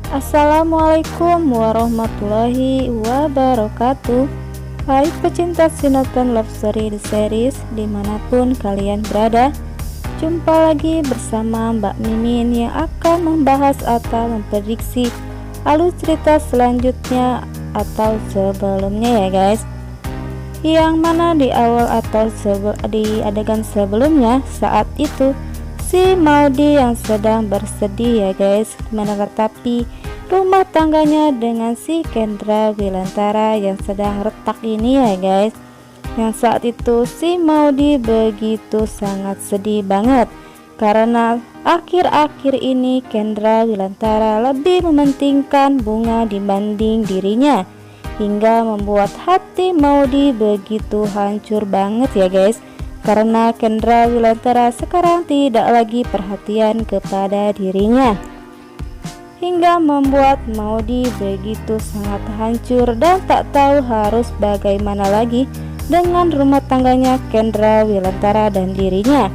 Assalamualaikum warahmatullahi wabarakatuh. Hai pecinta sinetron Love Story The Series dimanapun kalian berada, jumpa lagi bersama Mbak Mimin yang akan membahas atau memprediksi alur cerita selanjutnya atau sebelumnya ya guys. Yang mana di awal atau di adegan sebelumnya, saat itu si Maudy yang sedang bersedih ya guys, menatapi rumah tangganya dengan si Kendra Wilantara yang sedang retak ini ya guys. Yang saat itu si Maudy begitu sangat sedih banget karena akhir-akhir ini Kendra Wilantara lebih mementingkan Bunga dibanding dirinya, hingga membuat hati Maudy begitu hancur banget ya guys, karena Kendra Wilantara sekarang tidak lagi perhatian kepada dirinya, hingga membuat Maudy begitu sangat hancur dan tak tahu harus bagaimana lagi dengan rumah tangganya Kendra Wilantara dan dirinya.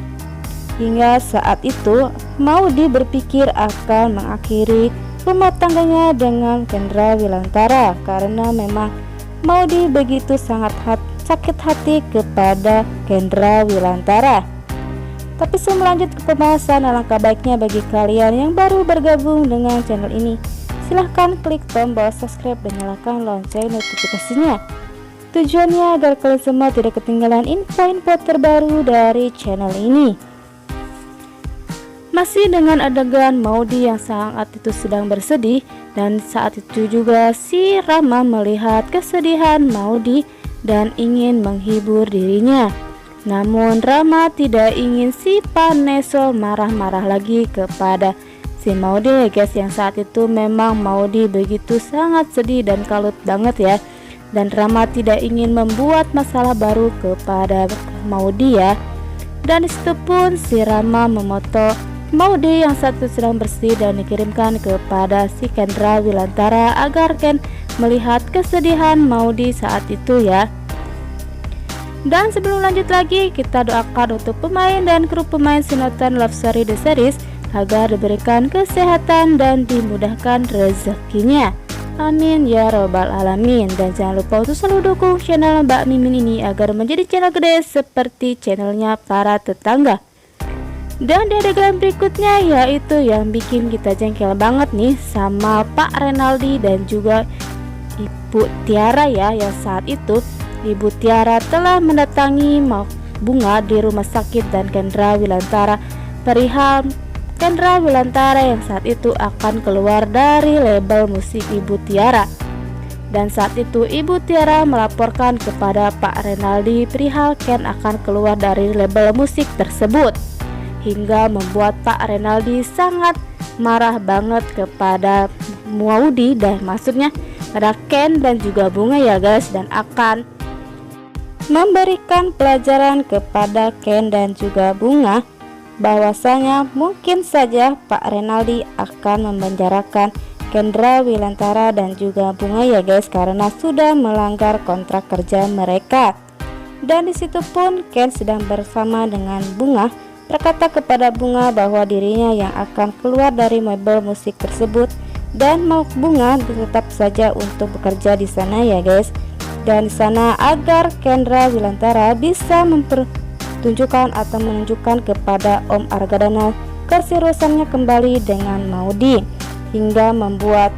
Hingga saat itu Maudy berpikir akan mengakhiri rumah tangganya dengan Kendra Wilantara karena memang Maudy begitu sangat sakit hati kepada Kendra Wilantara. Tapi sebelum lanjut ke pembahasan, alangkah baiknya bagi kalian yang baru bergabung dengan channel ini, silahkan klik tombol subscribe dan nyalakan lonceng notifikasinya. Tujuannya agar kalian semua tidak ketinggalan info-info terbaru dari channel ini. Masih dengan adegan Maudy yang saat itu sedang bersedih, dan saat itu juga si Rama melihat kesedihan Maudy dan ingin menghibur dirinya. Namun Rama tidak ingin si Paneso marah-marah lagi kepada si Maudy ya guys. Yang saat itu memang Maudy begitu sangat sedih dan kalut banget ya, dan Rama tidak ingin membuat masalah baru kepada Maudy ya. Dan disitu pun si Rama memoto Maudy yang saat itu sedang bersih dan dikirimkan kepada si Kendra Wilantara agar Ken melihat kesedihan Maudy saat itu ya. Dan sebelum lanjut lagi, kita doakan untuk pemain dan kru pemain sinetron Love Story The Series agar diberikan kesehatan dan dimudahkan rezekinya. Amin ya robbal alamin. Dan jangan lupa untuk selalu dukung channel Mbak Mimin ini agar menjadi channel gede seperti channelnya para tetangga. Dan di adegan berikutnya, yaitu yang bikin kita jengkel banget nih sama Pak Renaldi dan juga Ibu Tiara ya. Yang saat itu Ibu Tiara telah mendatangi Bunga di rumah sakit dan Kendra Wilantara perihal Kendra Wilantara yang saat itu akan keluar dari label musik Ibu Tiara. Dan saat itu Ibu Tiara melaporkan kepada Pak Renaldi perihal Ken akan keluar dari label musik tersebut, hingga membuat Pak Renaldi sangat marah banget kepada Maudy, dan maksudnya pada Ken dan juga Bunga ya guys, dan akan memberikan pelajaran kepada Ken dan juga Bunga bahwasanya mungkin saja Pak Renaldi akan memenjarakan Kendra Wilantara dan juga Bunga ya guys, karena sudah melanggar kontrak kerja mereka. Dan disitu pun Ken sedang bersama dengan Bunga berkata kepada Bunga bahwa dirinya yang akan keluar dari label musik tersebut dan mau Bunga tetap saja untuk bekerja di sana ya guys. Dan di sana agar Kendra Wilantara bisa mempertunjukkan atau menunjukkan kepada Om Argadana keseriusannya kembali dengan Maudy, hingga membuat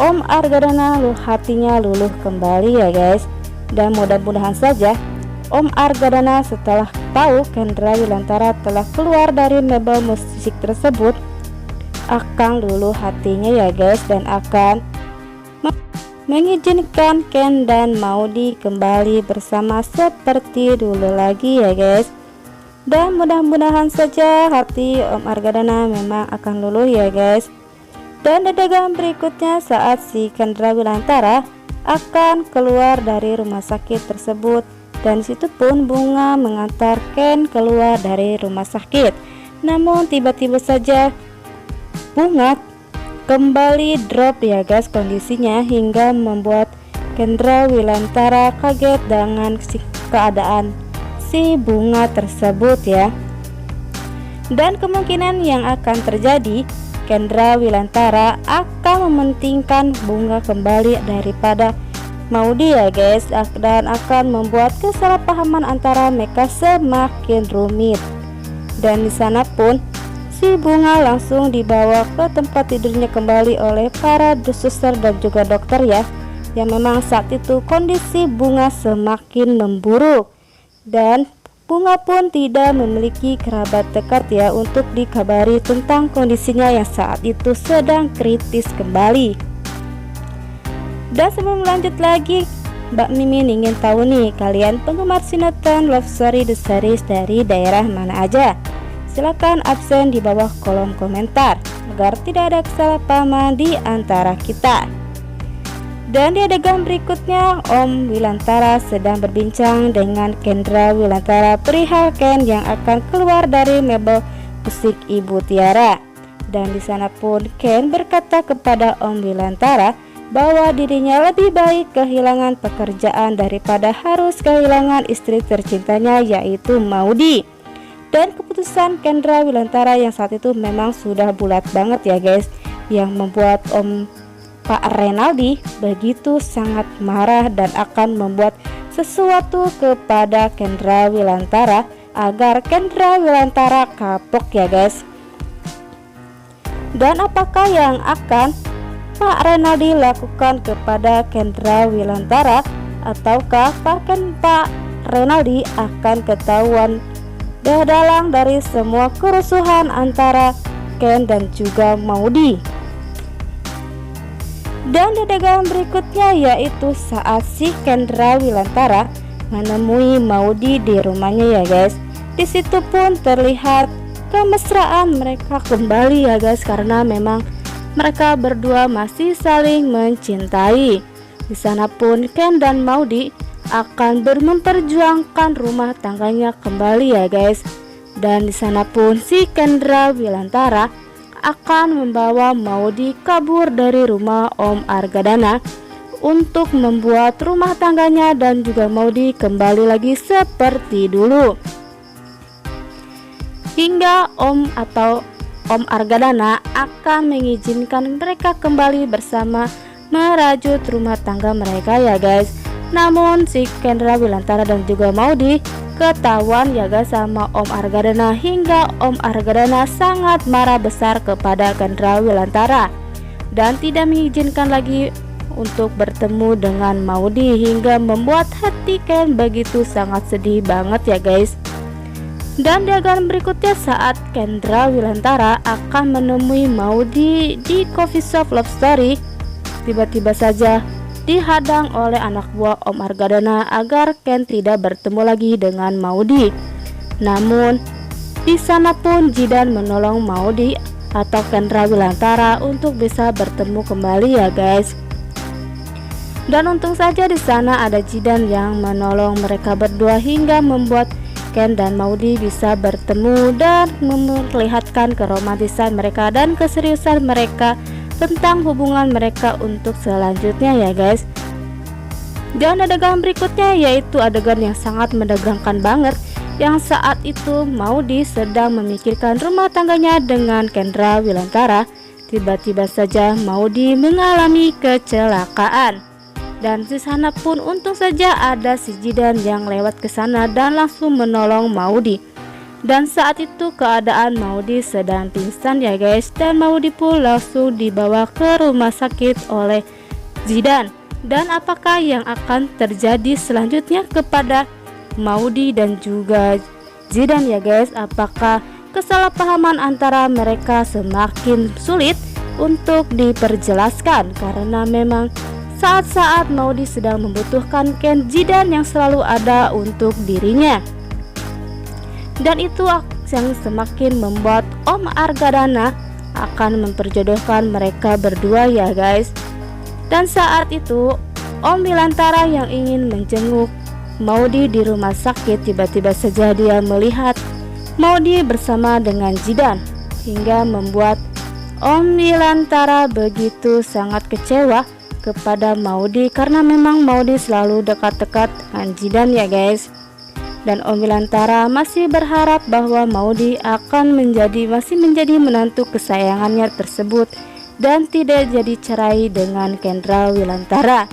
Om Argadana hatinya luluh kembali ya guys. Dan mudah-mudahan saja Om Argadana setelah tahu Kendra Wilantara telah keluar dari label musik tersebut akan luluh hatinya ya guys, dan akan mengizinkan Ken dan Maudy kembali bersama seperti dulu lagi ya guys. Dan mudah-mudahan saja hati Om Argadana memang akan luluh ya guys. Dan adegan berikutnya saat si Kendra Wilantara akan keluar dari rumah sakit tersebut, dan situ pun Bunga mengantar Ken keluar dari rumah sakit. Namun tiba-tiba saja Bunga kembali drop ya guys kondisinya, hingga membuat Kendra Wilantara kaget dengan keadaan si Bunga tersebut ya. Dan kemungkinan yang akan terjadi, Kendra Wilantara akan mementingkan Bunga kembali daripada Maudy ya guys, dan akan membuat kesalahpahaman antara mereka semakin rumit. Dan di sana pun si Bunga langsung dibawa ke tempat tidurnya kembali oleh para suster dan juga dokter ya, yang memang saat itu kondisi Bunga semakin memburuk dan Bunga pun tidak memiliki kerabat dekat ya untuk dikabari tentang kondisinya yang saat itu sedang kritis kembali. Dan sebelum lanjut lagi, Mbak Mimin ingin tahu nih, kalian penggemar sinetron Love Story The Series dari daerah mana aja? Silahkan absen di bawah kolom komentar agar tidak ada kesalahpahaman di antara kita. Dan di adegan berikutnya, Om Wilantara sedang berbincang dengan Kendra Wilantara perihal Ken yang akan keluar dari mebel musik Ibu Tiara. Dan di sana pun Ken berkata kepada Om Wilantara bahwa dirinya lebih baik kehilangan pekerjaan daripada harus kehilangan istri tercintanya yaitu Maudy. Dan keputusan Kendra Wilantara yang saat itu memang sudah bulat banget ya guys, yang membuat Pak Renaldi begitu sangat marah dan akan membuat sesuatu kepada Kendra Wilantara agar Kendra Wilantara kapok ya guys. Dan apakah yang akan Pak Renaldi lakukan kepada Kendra Wilantara, ataukah Pak Renaldi akan ketahuan dalang dari semua kerusuhan antara Ken dan juga Maudy? Dan di adegan berikutnya yaitu saat si Kendra Wilantara menemui Maudy di rumahnya ya guys. Di situ pun terlihat kemesraan mereka kembali ya guys, karena memang mereka berdua masih saling mencintai. Di sana pun Ken dan Maudy akan memperjuangkan rumah tangganya kembali ya guys. Dan di sana pun si Kendra Wilantara akan membawa Maudy kabur dari rumah Om Argadana untuk membuat rumah tangganya dan juga Maudy kembali lagi seperti dulu. Hingga Om Argadana akan mengizinkan mereka kembali bersama merajut rumah tangga mereka ya guys. Namun si Kendra Wilantara dan juga Maudy ketahuan ya guys sama Om Argadana, hingga Om Argadana sangat marah besar kepada Kendra Wilantara dan tidak mengizinkan lagi untuk bertemu dengan Maudy, hingga membuat hati Ken begitu sangat sedih banget ya guys. Dan di adegan berikutnya saat Kendra Wilantara akan menemui Maudy di coffee shop Love Story, tiba-tiba saja dihadang oleh anak buah Om Argadana agar Ken tidak bertemu lagi dengan Maudy. Namun di sana pun Jidan menolong Maudy atau Kendra Wilantara untuk bisa bertemu kembali ya guys. Dan untung saja di sana ada Jidan yang menolong mereka berdua hingga membuat Ken dan Maudy bisa bertemu dan memperlihatkan keromantisan mereka dan keseriusan mereka tentang hubungan mereka untuk selanjutnya ya guys. Dan adegan berikutnya yaitu adegan yang sangat menegangkan banget, yang saat itu Maudy sedang memikirkan rumah tangganya dengan Kendra Wilantara. Tiba-tiba saja Maudy mengalami kecelakaan. Dan di sana pun untung saja ada si Jidan yang lewat ke sana dan langsung menolong Maudy. Dan saat itu keadaan Maudy sedang pingsan ya guys, dan Maudy pun langsung dibawa ke rumah sakit oleh Jidan. Dan apakah yang akan terjadi selanjutnya kepada Maudy dan juga Jidan ya guys? Apakah kesalahpahaman antara mereka semakin sulit untuk diperjelaskan, karena memang saat-saat Maudy sedang membutuhkan Ken, Jidan yang selalu ada untuk dirinya. Dan itu yang semakin membuat Om Argadana akan memperjodohkan mereka berdua ya guys. Dan saat itu Om Wilantara yang ingin menjenguk Maudy di rumah sakit, tiba-tiba saja dia melihat Maudy bersama dengan Jidan, hingga membuat Om Wilantara begitu sangat kecewa kepada Maudy, karena memang Maudy selalu dekat-dekat dengan Jidan ya guys. Dan Om Wilantara masih berharap bahwa Maudy masih menjadi menantu kesayangannya tersebut dan tidak jadi cerai dengan Kendra Wilantara.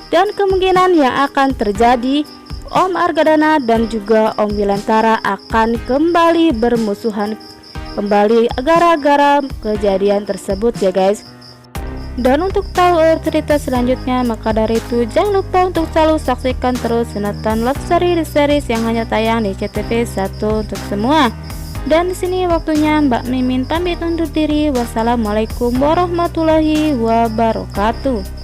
Dan kemungkinan yang akan terjadi, Om Argadana dan juga Om Wilantara akan kembali bermusuhan kembali gara-gara kejadian tersebut ya guys. Dan untuk tahu cerita selanjutnya, maka dari itu jangan lupa untuk selalu saksikan terus Sinetron Love Story series yang hanya tayang di CTV1 untuk semua. Dan di sini waktunya Mbak Mimin pamit undur diri. Wassalamualaikum warahmatullahi wabarakatuh.